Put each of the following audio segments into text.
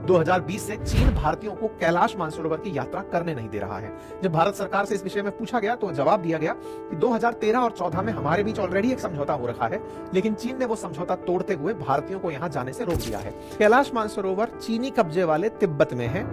2020 से चीन भारतीयों को कैलाश मानसरोवर की यात्रा करने नहीं दे रहा है। जब भारत सरकार से इस विषय में पूछा गया तो जवाब दिया गया कि 2013 और 14 में हमारे बीच ऑलरेडी एक समझौता हो रखा है, लेकिन चीन ने वो समझौता तोड़ते हुए भारतीयों को यहां जाने से रोक दिया है। कैलाश मानसरोवर चीनी कब्जे वाले तिब्बत में है।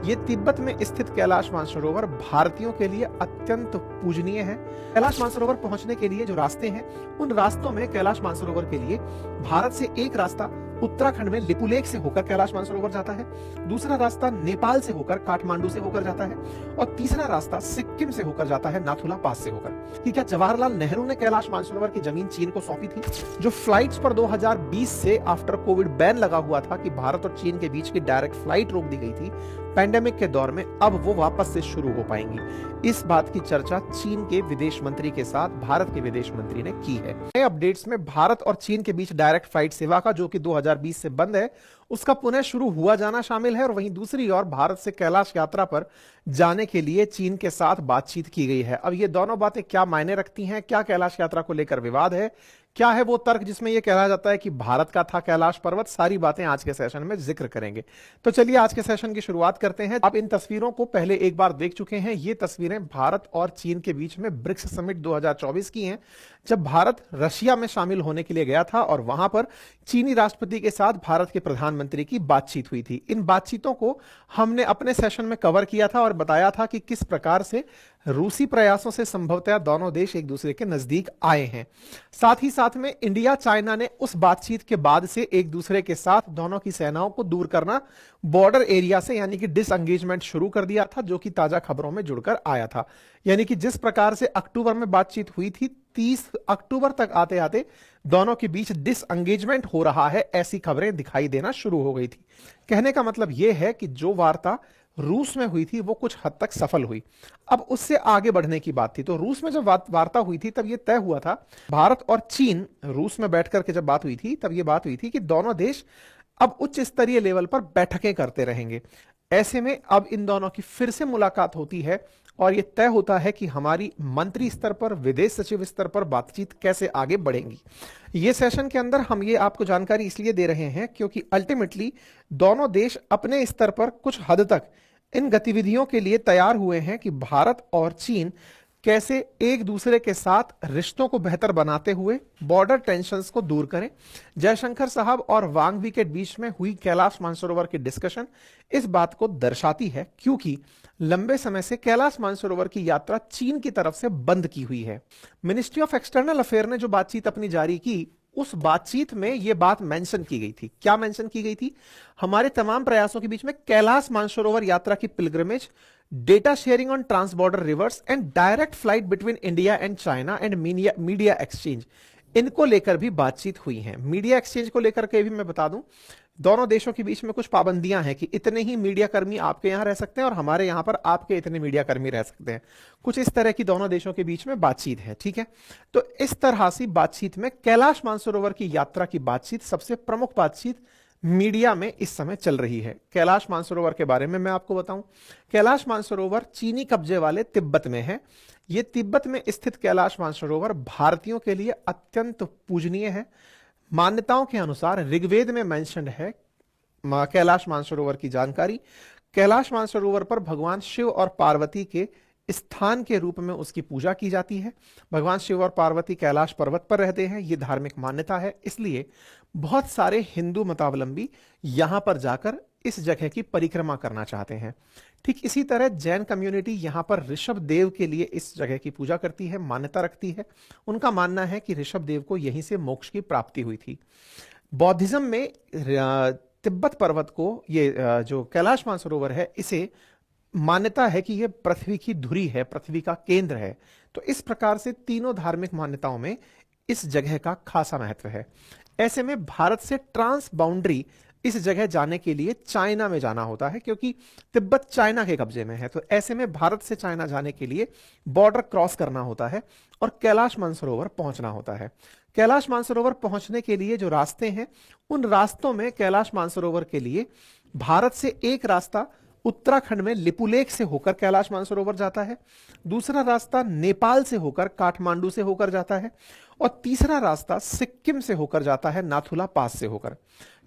ये तिब्बत में स्थित कैलाश मानसरोवर भारतीयों के लिए अत्यंत पूजनीय है। कैलाश मानसरोवर पहुंचने के लिए जो रास्ते हैं, उन रास्तों में कैलाश मानसरोवर के लिए भारत से एक रास्ता उत्तराखंड में लिपुलेख से होकर कैलाश मानसरोवर जाता है, दूसरा रास्ता नेपाल से होकर काठमांडू से होकर जाता है और तीसरा रास्ता सिक्किम से होकर जाता है नाथुला पास से होकर। कि क्या जवाहरलाल नेहरू ने कैलाश मानसरोवर की जमीन चीन को सौंपी थी? जो फ्लाइट्स पर 2020 से आफ्टर कोविड बैन लगा हुआ था कि भारत और चीन के बीच की डायरेक्ट फ्लाइट रोक दी गई थी पैंडेमिक के दौर में, अब वो वापस से शुरू हो पाएंगी। इस बात की चर्चा चीन के विदेश मंत्री के साथ भारत के विदेश मंत्री ने की है। नए अपडेट्स में भारत और चीन के बीच डायरेक्ट फ्लाइट सेवा का, जो कि 2020 से बंद है, उसका पुनः शुरू हुआ जाना शामिल है। और वहीं दूसरी ओर भारत से कैलाश यात्रा पर जाने के लिए चीन के साथ बातचीत की गई है। अब ये दोनों बातें क्या मायने रखती हैं? क्या कैलाश यात्रा को लेकर विवाद है? क्या है वो तर्क जिसमें यह कहा जाता है कि भारत का था कैलाश पर्वत? सारी बातें आज के सेशन में जिक्र करेंगे। तो चलिए आज के सेशन की शुरुआत करते हैं। आप इन तस्वीरों को पहले एक बार देख चुके हैं। ये तस्वीरें भारत और चीन के बीच में ब्रिक्स समिट 2024 की हैं, जब भारत रशिया में शामिल होने के लिए गया था और वहां पर चीनी राष्ट्रपति के साथ भारत के प्रधानमंत्री की बातचीत हुई थी। इन बातचीतों को हमने अपने सेशन में कवर किया था और बताया था कि किस प्रकार से रूसी प्रयासों से संभवतः दोनों देश एक दूसरे के नजदीक आए हैं। साथ ही साथ में इंडिया चाइना ने उस बातचीत के बाद से एक दूसरे के साथ दोनों की सेनाओं को दूर करना, बॉर्डर एरिया से यानी कि डिसएंगेजमेंट शुरू कर दिया था, जो कि ताजा खबरों में जुड़कर आया था। यानी कि जिस प्रकार से अक्टूबर में बातचीत हुई थी, 30 अक्टूबर तक आते आते दोनों के बीच डिसएंगेजमेंट हो रहा है, ऐसी खबरें दिखाई देना शुरू हो गई थी। कहने का मतलब यह है कि जो वार्ता रूस में हुई थी वो कुछ हद तक सफल हुई। अब उससे आगे बढ़ने की बात थी। तो रूस में जब वार्ता हुई थी तब यह तय हुआ था, भारत और चीन रूस में बैठकर के जब बात हुई थी तब यह बात हुई थी कि दोनों देश अब उच्च स्तरीय लेवल पर बैठकें करते रहेंगे। ऐसे में अब इन दोनों की फिर से मुलाकात होती है और यह तय होता है कि हमारी मंत्री स्तर पर, विदेश सचिव स्तर पर बातचीत कैसे आगे बढ़ेंगी। ये सेशन के अंदर हम ये आपको जानकारी इसलिए दे रहे हैं क्योंकि अल्टीमेटली दोनों देश अपने स्तर पर कुछ हद तक इन गतिविधियों के लिए तैयार हुए हैं कि भारत और चीन कैसे एक दूसरे के साथ रिश्तों को बेहतर बनाते हुए बॉर्डर टेंशंस को दूर करें। जयशंकर साहब और वांग वी के बीच में हुई कैलाश मानसरोवर की डिस्कशन इस बात को दर्शाती है, क्योंकि लंबे समय से कैलाश मानसरोवर की यात्रा चीन की तरफ से बंद की हुई है। मिनिस्ट्री ऑफ एक्सटर्नल अफेयर ने जो बातचीत अपनी जारी की, उस बातचीत में यह बात मेंशन की गई थी। क्या मेंशन की गई थी? हमारे तमाम प्रयासों के बीच में कैलाश मानसरोवर यात्रा की pilgrimage, data sharing on trans border rivers and direct flight between India and China and media exchange, इनको लेकर भी बातचीत हुई है। मीडिया एक्सचेंज को लेकर के भी मैं बता दूं, दोनों देशों के बीच में कुछ पाबंदियां हैं कि इतने ही मीडिया कर्मी आपके यहां रह सकते हैं और हमारे यहां पर आपके इतने मीडिया कर्मी रह सकते हैं। कुछ इस तरह की दोनों देशों के बीच में बातचीत है, ठीक है। तो इस तरह से बातचीत में कैलाश मानसरोवर की यात्रा की बातचीत सबसे प्रमुख बातचीत मीडिया में इस समय चल रही है। कैलाश मानसरोवर के बारे में मैं आपको बताऊं, कैलाश मानसरोवर चीनी कब्जे वाले तिब्बत में है। यह तिब्बत में स्थित कैलाश मानसरोवर भारतीयों के लिए अत्यंत पूजनीय है। मान्यताओं के अनुसार ऋग्वेद में मेंशन्ड है कैलाश मानसरोवर की जानकारी। कैलाश मानसरोवर पर भगवान शिव और पार्वती के स्थान के रूप में उसकी पूजा की जाती है। भगवान शिव और पार्वती कैलाश पर्वत पर रहते हैं, यह धार्मिक मान्यता है। इसलिए बहुत सारे हिंदू मतावलंबी यहां पर जाकर इस जगह की परिक्रमा करना चाहते हैं। ठीक इसी तरह जैन कम्युनिटी यहां पर ऋषभ देव के लिए इस जगह की पूजा करती है, मान्यता रखती है। उनका मानना है कि ऋषभ देव को यहीं से मोक्ष की प्राप्ति हुई थी। बौद्धिज्म में तिब्बत पर्वत को, ये जो कैलाश मानसरोवर है, इसे मान्यता है कि यह पृथ्वी की धुरी है, पृथ्वी का केंद्र है। तो इस प्रकार से तीनों धार्मिक मान्यताओं में इस जगह का खासा महत्व है। ऐसे में भारत से ट्रांस बाउंड्री इस जगह जाने के लिए चाइना में जाना होता है, क्योंकि तिब्बत चाइना के कब्जे में है। तो ऐसे में भारत से चाइना जाने के लिए बॉर्डर क्रॉस करना होता है और कैलाश मानसरोवर पहुंचना होता है। कैलाश मानसरोवर पहुंचने के लिए जो रास्ते हैं, उन रास्तों में कैलाश मानसरोवर के लिए भारत से एक रास्ता उत्तराखंड में लिपुलेख से होकर कैलाश मानसरोवर जाता है, दूसरा रास्ता नेपाल से होकर काठमांडू से होकर जाता है, और तीसरा रास्ता सिक्किम से होकर जाता है नाथुला पास से होकर।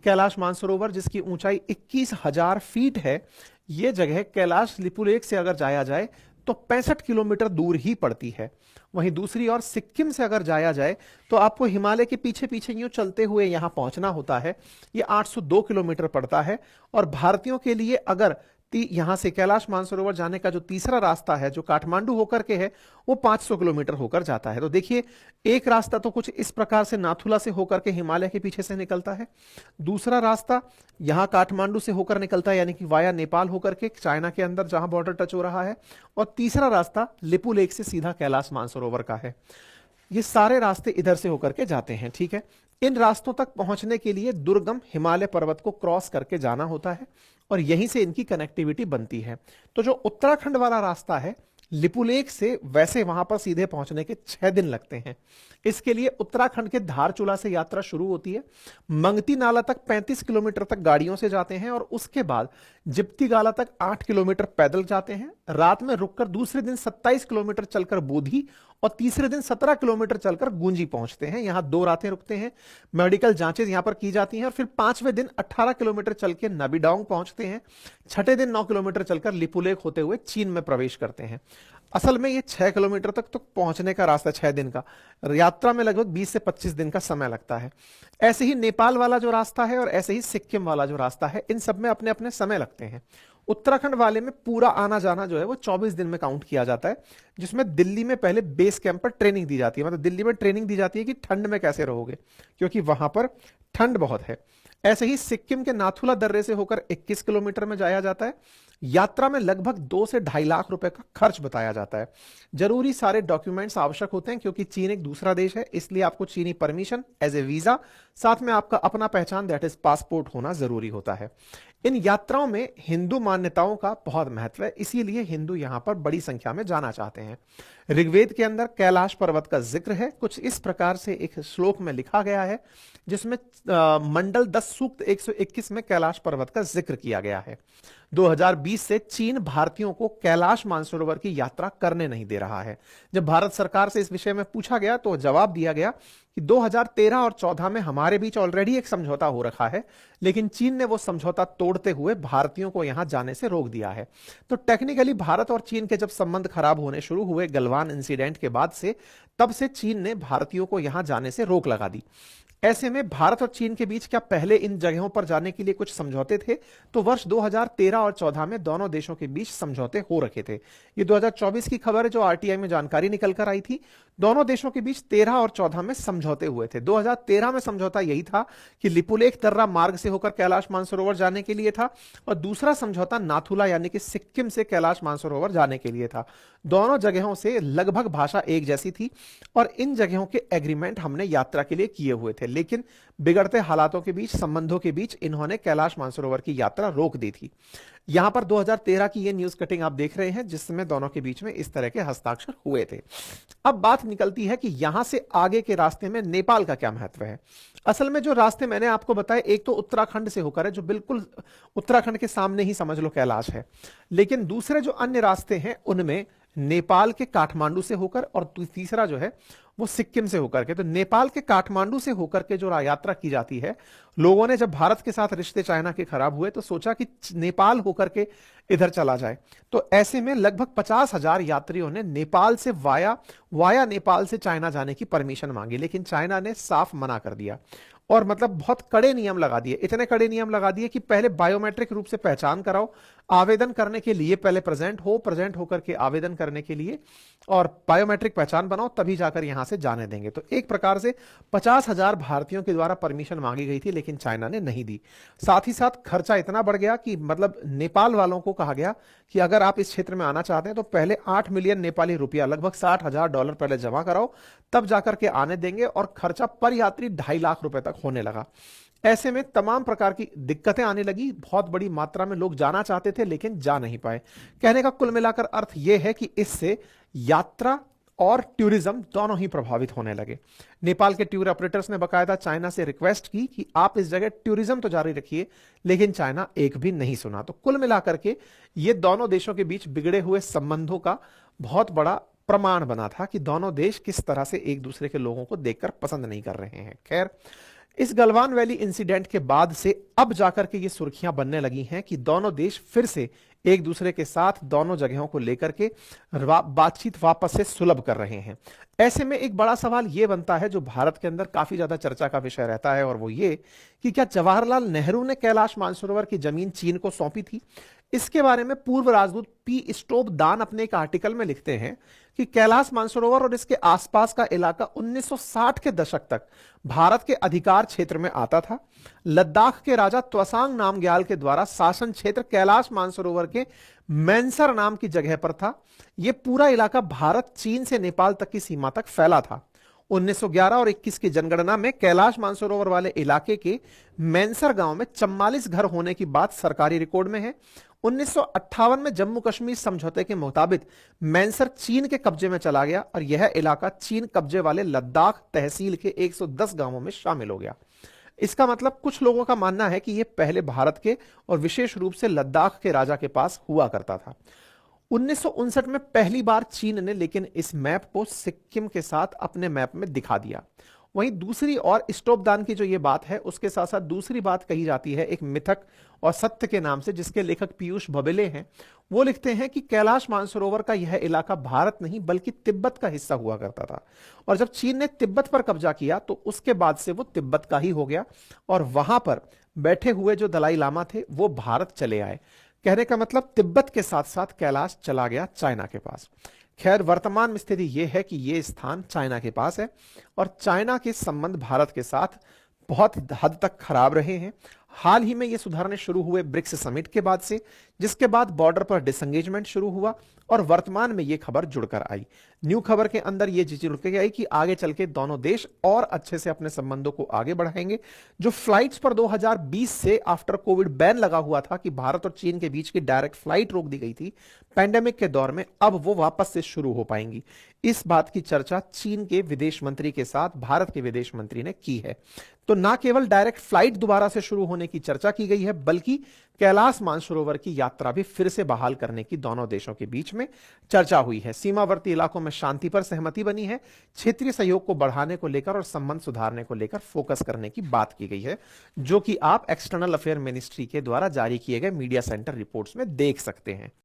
कैलाश मानसरोवर जिसकी ऊंचाई 21,000 फीट है, यह जगह कैलाश लिपुलेख से अगर जाया जाए तो 65 किलोमीटर दूर ही पड़ती है। वहीं दूसरी ओर सिक्किम से अगर जाया जाए तो आपको हिमालय के पीछे पीछे यूं चलते हुए यहां पहुंचना होता है। यह 802 किलोमीटर पड़ता है। और भारतीयों के लिए अगर यहां से कैलाश मानसरोवर जाने का जो तीसरा रास्ता है जो काठमांडू होकर के है, वो 500 किलोमीटर होकर जाता है। तो देखिए, एक रास्ता तो कुछ इस प्रकार से नाथुला से होकर के हिमालय के पीछे से निकलता है, दूसरा रास्ता यहां काठमांडू से होकर निकलता है यानी कि वाया नेपाल होकर के चाइना के अंदर जहां बॉर्डर टच हो रहा है, और तीसरा रास्ता लिपुलेख से सीधा कैलाश मानसरोवर का है। ये सारे रास्ते इधर से होकर के जाते हैं। ठीक है, इन रास्तों तक पहुंचने के लिए दुर्गम हिमालय पर्वत को क्रॉस करके जाना होता है और यहीं से इनकी कनेक्टिविटी बनती है। तो जो उत्तराखंड वाला रास्ता है लिपुलेख से, वैसे वहां पर सीधे पहुंचने के 6 दिन लगते हैं। इसके लिए उत्तराखंड के धारचूला से यात्रा शुरू होती है, मंगती नाला तक 35 किलोमीटर तक गाड़ियों से जाते हैं, और उसके बाद जिप्ती गाला तक 8 किलोमीटर पैदल जाते हैं। रात में रुककर दूसरे दिन 27 किलोमीटर चलकर बोधी, और तीसरे दिन 17 किलोमीटर चलकर गुंजी पहुंचते हैं। यहां 2 रातें रुकते हैं, मेडिकल जांचें यहां पर की जाती हैं, और फिर 5वें दिन 18 किलोमीटर चल के नबीडांग पहुंचते हैं। 6ठे दिन 9 किलोमीटर चलकर लिपुलेख होते हुए चीन में प्रवेश करते हैं। असल में ये 6 किलोमीटर तक तो पहुंचने का रास्ता 6 दिन का, यात्रा में लगभग 20 से 25 दिन का समय लगता है। ऐसे ही नेपाल वाला जो रास्ता है और ऐसे ही सिक्किम वाला जो रास्ता है, इन सब में अपने अपने समय लगते हैं। उत्तराखंड वाले में पूरा आना जाना जो है वो 24 दिन में काउंट किया जाता है, जिसमें दिल्ली में पहले बेस कैंप पर ट्रेनिंग दी जाती है। मतलब दिल्ली में ट्रेनिंग दी जाती है कि ठंड में कैसे रहोगे, क्योंकि वहां पर ठंड बहुत है। ऐसे ही सिक्किम के नाथुला दर्रे से होकर 21 किलोमीटर में जाया जाता है। यात्रा में लगभग 2 से 2.5 लाख रुपए का खर्च बताया जाता है। जरूरी सारे डॉक्यूमेंट्स आवश्यक होते हैं, क्योंकि चीन एक दूसरा देश है, इसलिए आपको चीनी परमिशन एज ए वीजा, साथ में आपका अपना पहचान दैट इज पासपोर्ट होना जरूरी होता है। इन यात्राओं में हिंदू मान्यताओं का बहुत महत्व है, इसीलिए हिंदू यहां पर बड़ी संख्या में जाना चाहते हैं। ऋग्वेद के अंदर कैलाश पर्वत का जिक्र है। कुछ इस प्रकार से एक श्लोक में लिखा गया है, जिसमें मंडल 10 सूक्त 121 में कैलाश पर्वत का जिक्र किया गया है। 2020 से चीन भारतीयों को कैलाश मानसरोवर की यात्रा करने नहीं दे रहा है। जब भारत सरकार से इस विषय में पूछा गया तो जवाब दिया गया कि 2013 और 14 में हमारे बीच ऑलरेडी एक समझौता हो रखा है, लेकिन चीन ने वो समझौता तोड़ते हुए भारतीयों को यहां जाने से रोक दिया है। तो टेक्निकली भारत और चीन के जब संबंध खराब होने शुरू हुए गलवान इंसिडेंट के बाद से, तब से चीन ने भारतीयों को यहां जाने से रोक लगा दी। ऐसे में भारत और चीन के बीच क्या पहले इन जगहों पर जाने के लिए कुछ समझौते थे? तो वर्ष 2013 और 14 में दोनों देशों के बीच समझौते हो रखे थे। ये 2024 की खबर है जो आरटीआई में जानकारी निकल कर आई थी। दोनों देशों के बीच 13 और 14 में समझौते हुए थे। 2013 में समझौता यही था कि लिपुलेख दर्रा मार्ग से होकर कैलाश मानसरोवर जाने के लिए था, और दूसरा समझौता नाथुला यानी कि सिक्किम से कैलाश मानसरोवर जाने के लिए था। दोनों जगहों से लगभग भाषा एक जैसी थी, और इन जगहों के एग्रीमेंट हमने यात्रा के लिए किए हुए थे, लेकिन बिगड़ते हालातों के बीच, संबंधों के बीच इन्होंने कैलाश मानसरोवर की यात्रा रोक दी थी। यहां पर 2013 की ये न्यूज कटिंग आप देख रहे हैं, जिसमें दोनों के बीच में इस तरह के हस्ताक्षर हुए थे। अब बात निकलती है कि यहां से आगे के रास्ते में नेपाल का क्या महत्व है। असल में जो रास्ते मैंने आपको बताए, एक तो उत्तराखंड से होकर है, जो बिल्कुल उत्तराखंड के सामने ही समझ लो कैलाश है, लेकिन दूसरे जो अन्य रास्ते हैं उनमें नेपाल के काठमांडू से होकर, और तीसरा जो है वो सिक्किम से होकर के। तो नेपाल के काठमांडू से होकर के जो यात्रा की जाती है, लोगों ने जब भारत के साथ रिश्ते चाइना के खराब हुए तो सोचा कि नेपाल होकर के इधर चला जाए। तो ऐसे में लगभग 50,000 यात्रियों ने नेपाल से वाया नेपाल से चाइना जाने की परमिशन मांगी, लेकिन चाइना ने साफ मना कर दिया। और मतलब बहुत कड़े नियम लगा दिए, इतने कड़े नियम लगा दिए कि पहले बायोमेट्रिक रूप से पहचान कराओ, आवेदन करने के लिए पहले प्रेजेंट होकर के आवेदन करने के लिए, और बायोमेट्रिक पहचान बनाओ, तभी जाकर यहां से जाने देंगे। तो एक प्रकार से 50,000 भारतीयों के द्वारा परमिशन मांगी गई थी, लेकिन चाइना ने नहीं दी। साथ ही साथ खर्चा इतना बढ़ गया कि मतलब नेपाल वालों को कहा गया कि अगर आप इस क्षेत्र में आना चाहते हैं तो पहले 8 मिलियन नेपाली रुपया, लगभग $60,000 पहले जमा कराओ, तब जाकर के आने देंगे, और खर्चा पर यात्री 2.5 लाख रुपए तक होने लगा। ऐसे में तमाम प्रकार की दिक्कतें आने लगी। बहुत बड़ी मात्रा में लोग जाना चाहते थे, लेकिन जा नहीं पाए। कहने का कुल मिलाकर अर्थ यह है कि इससे यात्रा और टूरिज्म दोनों ही प्रभावित होने लगे। नेपाल के टूर ऑपरेटर्स ने बकायदा चाइना से रिक्वेस्ट की कि आप इस जगह टूरिज्म तो जारी रखिए, लेकिन चाइना एक भी नहीं सुना। तो कुल मिलाकर के ये दोनों देशों के बीच बिगड़े हुए संबंधों का बहुत बड़ा प्रमाण बना था कि दोनों देश किस तरह से एक दूसरे के लोगों को देखकर पसंद नहीं कर रहे हैं। खैर, इस गलवान वैली इंसिडेंट के बाद से अब जाकर के ये सुर्खियां बनने लगी हैं कि दोनों देश फिर से एक दूसरे के साथ दोनों जगहों को लेकर के बातचीत वापस से सुलभ कर रहे हैं। ऐसे में एक बड़ा सवाल यह बनता है जो भारत के अंदर काफी ज्यादा चर्चा का विषय रहता है, और वो ये कि क्या जवाहरलाल नेहरू ने कैलाश मानसरोवर की जमीन चीन को सौंपी थी? इसके बारे में पूर्व राजदूत पी स्टोब दान अपने एक आर्टिकल में लिखते हैं कि कैलाश मानसरोवर और इसके आसपास का इलाका 1960 के दशक तक भारत के अधिकार क्षेत्र में आता था। लद्दाख के राजा त्वसांग नामग्याल के द्वारा शासन क्षेत्र कैलाश मानसरोवर के मैनसर नाम की जगह पर था। यह पूरा इलाका भारत चीन से नेपाल तक की सीमा तक फैला था। 1911 और 21 की जनगणना में कैलाश मानसरोवर वाले इलाके के मैनसर गांव में 44 घर होने की बात सरकारी रिकॉर्ड में है। 1958 में जम्मू कश्मीर समझौते के मुताबिक मैनसर चीन के कब्जे में चला गया और यह इलाका चीन कब्जे वाले लद्दाख तहसील के 110 गांवों में शामिल हो गया। इसका मतलब कुछ लोगों का मानना है कि यह पहले भारत के और विशेष रूप से लद्दाख के राजा के पास हुआ करता था। 1959 में पहली बार चीन ने लेकिन इस मैप को सिक्किम के साथ अपने मैप में दिखा दिया। वहीं दूसरी और स्टोपदान की जो ये बात है, उसके साथ साथ दूसरी बात कही जाती है एक मिथक और सत्य के नाम से, जिसके लेखक पीयूष बबेले हैं। वो लिखते हैं कि कैलाश मानसरोवर का यह इलाका भारत नहीं बल्कि तिब्बत का हिस्सा हुआ करता था, और जब चीन ने तिब्बत पर कब्जा किया तो उसके बाद से वो तिब्बत का ही हो गया और वहां पर बैठे हुए जो दलाई लामा थे वो भारत चले आए। कहने का मतलब तिब्बत के साथ साथ कैलाश चला गया चाइना के पास। खैर, वर्तमान में स्थिति यह है कि यह स्थान चाइना के पास है और चाइना के संबंध भारत के साथ बहुत हद तक खराब रहे हैं। हाल ही में ये सुधारने शुरू हुए ब्रिक्स समिट के बाद से, जिसके बाद बॉर्डर पर डिसंगेजमेंट शुरू हुआ और वर्तमान में ये खबर जुड़कर आई। न्यू खबर के अंदर ये चीज जुड़ के आई कि आगे चल के दोनों देश और अच्छे से अपने संबंधों को आगे बढ़ाएंगे। जो फ्लाइट्स पर 2020 से आफ्टर कोविड बैन लगा हुआ था कि भारत और चीन के बीच की डायरेक्ट फ्लाइट रोक दी गई थी पैंडेमिक के दौर में, अब वो वापस से शुरू हो पाएंगी। इस बात की चर्चा चीन के विदेश मंत्री के साथ भारत के विदेश मंत्री ने की है। तो ना केवल डायरेक्ट फ्लाइट दोबारा से शुरू होने की चर्चा की गई है, बल्कि कैलाश मानसरोवर की यात्रा भी फिर से बहाल करने की दोनों देशों के बीच में चर्चा हुई है। सीमावर्ती इलाकों में शांति पर सहमति बनी है। क्षेत्रीय सहयोग को बढ़ाने को लेकर और संबंध सुधारने को लेकर फोकस करने की बात की गई है, जो कि आप एक्सटर्नल अफेयर मिनिस्ट्री के द्वारा जारी किए गए मीडिया सेंटर रिपोर्ट्स में देख सकते हैं।